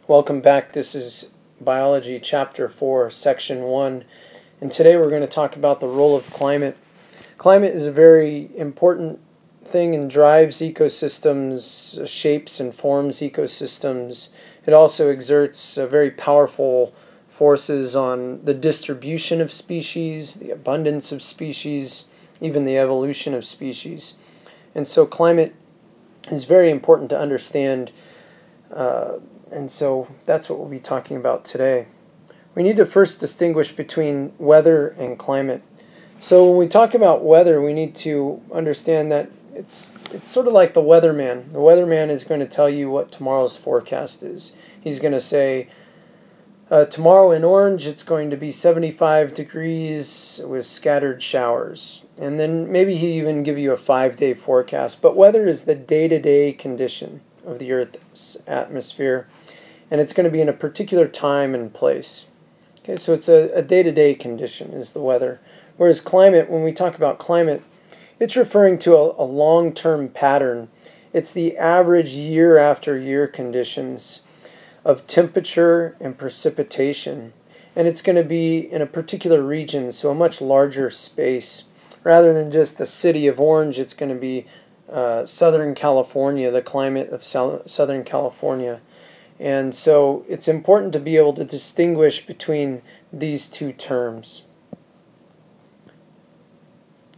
Welcome back. This is Biology Chapter 4, Section 1, and today we're going to talk about the role of climate. Climate is a very important thing and drives ecosystems, shapes and forms ecosystems. It also exerts very powerful forces on the distribution of species, the abundance of species, even the evolution of species. And so climate is very important to understand. And so that's what we'll be talking about today. We need to first distinguish between weather and climate. So when we talk about weather, we need to understand that it's sort of like the weatherman. The weatherman is going to tell you what tomorrow's forecast is. He's going to say, tomorrow in Orange it's going to be 75 degrees with scattered showers. And then maybe he even give you a 5-day forecast. But weather is the day-to-day condition of the Earth's atmosphere, and it's going to be in a particular time and place. Okay, so it's a day-to-day condition is the weather. Whereas climate, when we talk about climate, it's referring to a long-term pattern. It's the average year after year conditions of temperature and precipitation. And it's going to be in a particular region, so a much larger space. Rather than just the city of Orange, it's going to be Southern California, the climate of Southern California. And so it's important to be able to distinguish between these two terms.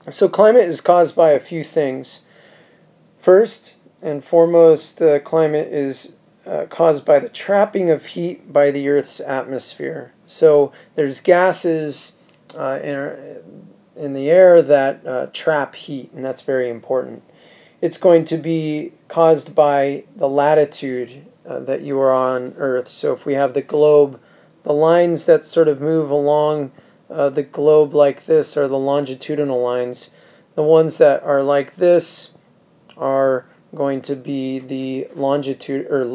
So climate is caused by a few things. First and foremost, the climate is caused by the trapping of heat by the Earth's atmosphere. So there's gases in the air that trap heat, and that's very important. It's going to be caused by the latitude that you are on Earth. So if we have the globe, the lines that sort of move along the globe like this are the longitudinal lines. The ones that are like this are going to be the longitude or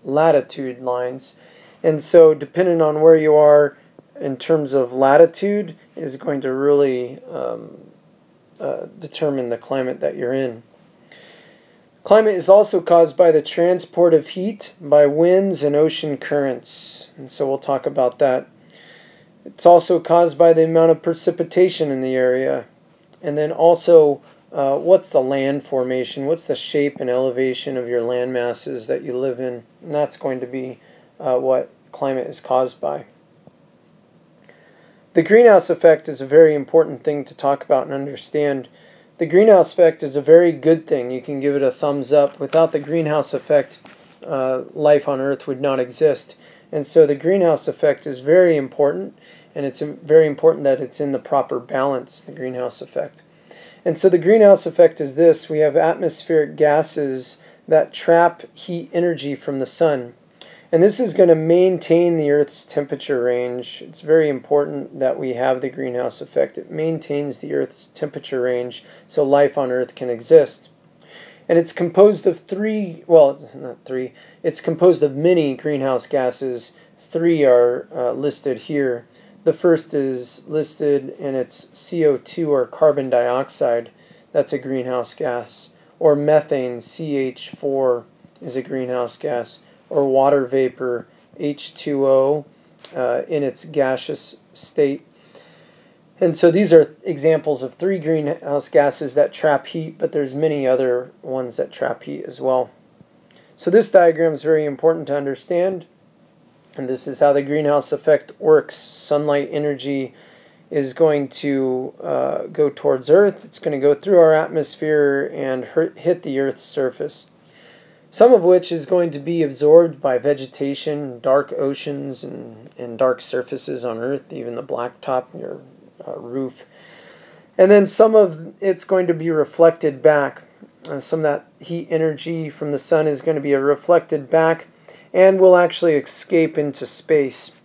latitude lines. And so depending on where you are in terms of latitude is going to really determine the climate that you're in. Climate is also caused by the transport of heat by winds and ocean currents, and so we'll talk about that. It's also caused by the amount of precipitation in the area, and then also what's the land formation, what's the shape and elevation of your land masses that you live in, and that's going to be what climate is caused by. The greenhouse effect is a very important thing to talk about and understand. The greenhouse effect is a very good thing. You can give it a thumbs up. Without the greenhouse effect, life on Earth would not exist. And so the greenhouse effect is very important, and it's very important that it's in the proper balance, the greenhouse effect. And so the greenhouse effect is this. We have atmospheric gases that trap heat energy from the sun. And this is going to maintain the Earth's temperature range. It's very important that we have the greenhouse effect. It maintains the Earth's temperature range so life on Earth can exist. And it's composed of it's composed of many greenhouse gases. 3 are listed here. The first is listed, and it's CO2 or carbon dioxide. That's a greenhouse gas. Or methane, CH4, is a greenhouse gas. Or water vapor, H2O, in its gaseous state. And so these are examples of 3 greenhouse gases that trap heat, but there's many other ones that trap heat as well. So this diagram is very important to understand, and this is how the greenhouse effect works. Sunlight energy is going to go towards Earth. It's going to go through our atmosphere and hit the Earth's surface. Some of which is going to be absorbed by vegetation, dark oceans, and dark surfaces on Earth, even the blacktop in your roof. And then some of it's going to be reflected back. Some of that heat energy from the sun is going to be reflected back and will actually escape into space.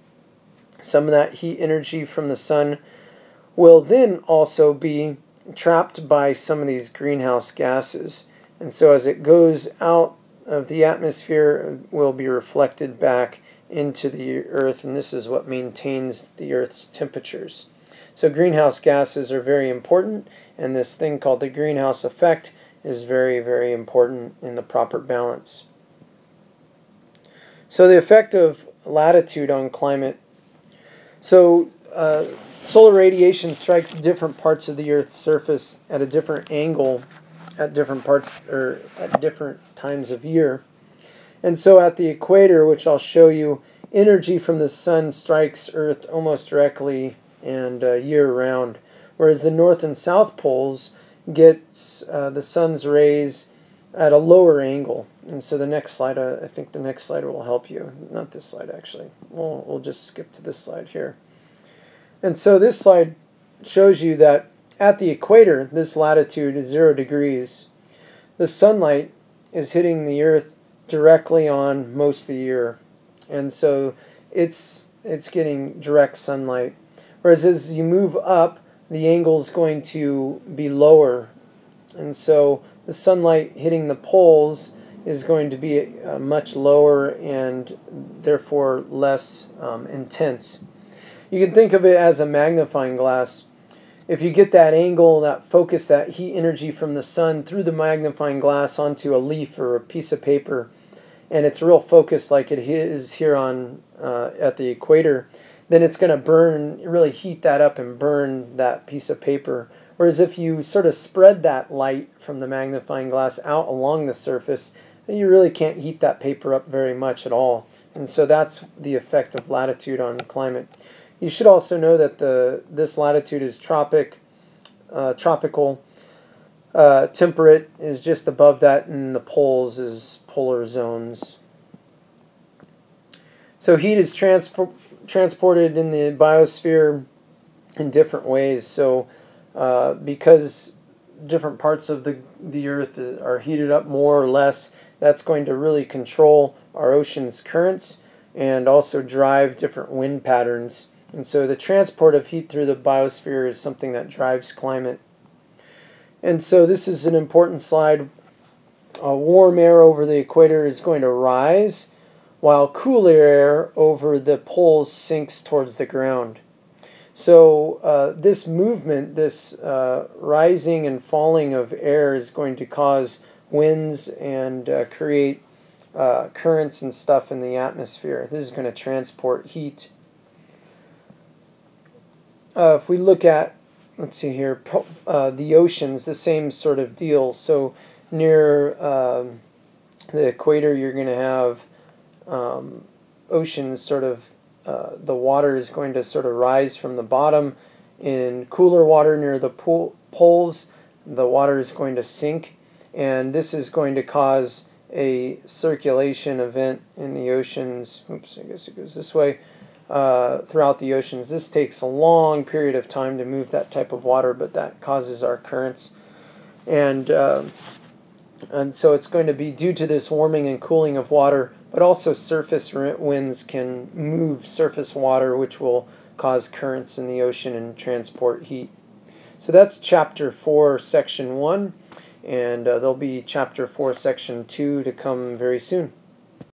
Some of that heat energy from the sun will then also be trapped by some of these greenhouse gases. And so as it goes out of the atmosphere, will be reflected back into the Earth, and this is what maintains the Earth's temperatures. So greenhouse gases are very important, and this thing called the greenhouse effect is very, very important in the proper balance. So the effect of latitude on climate. So solar radiation strikes different parts of the Earth's surface at a different angle at different parts or at different times of year. And so at the equator, which I'll show you, energy from the sun strikes Earth almost directly and year-round, whereas the north and south poles gets the sun's rays at a lower angle. And so the next slide, I think the next slide will help you. Not this slide, actually. We'll just skip to this slide here. And so this slide shows you that at the equator, this latitude is 0 degrees. The sunlight is hitting the Earth directly on most of the year. And so it's getting direct sunlight. Whereas as you move up, the angle is going to be lower. And so the sunlight hitting the poles is going to be much lower and therefore less intense. You can think of it as a magnifying glass. If you get that angle, that focus, that heat energy from the sun through the magnifying glass onto a leaf or a piece of paper, and it's real focused like it is here on at the equator, then it's going to burn, really heat that up and burn that piece of paper. Whereas if you sort of spread that light from the magnifying glass out along the surface, you really can't heat that paper up very much at all. And so that's the effect of latitude on climate. You should also know that this latitude is tropical. Temperate is just above that, and the poles is polar zones. So heat is transported in the biosphere in different ways. So because different parts of the Earth are heated up more or less, that's going to really control our ocean's currents and also drive different wind patterns. And so the transport of heat through the biosphere is something that drives climate. And so this is an important slide. Warm air over the equator is going to rise, while cooler air over the poles sinks towards the ground. So this movement, this rising and falling of air is going to cause winds and create currents and stuff in the atmosphere. This is going to transport heat. If we look at, let's see here, the oceans, the same sort of deal. So near the equator, you're going to have oceans sort of, the water is going to sort of rise from the bottom. In cooler water near the poles, the water is going to sink. And this is going to cause a circulation event in the oceans. Oops, I guess it goes this way. Throughout the oceans. This takes a long period of time to move that type of water, but that causes our currents. And so it's going to be due to this warming and cooling of water, but also surface winds can move surface water, which will cause currents in the ocean and transport heat. So that's Chapter 4, Section 1, and there'll be Chapter 4, Section 2 to come very soon.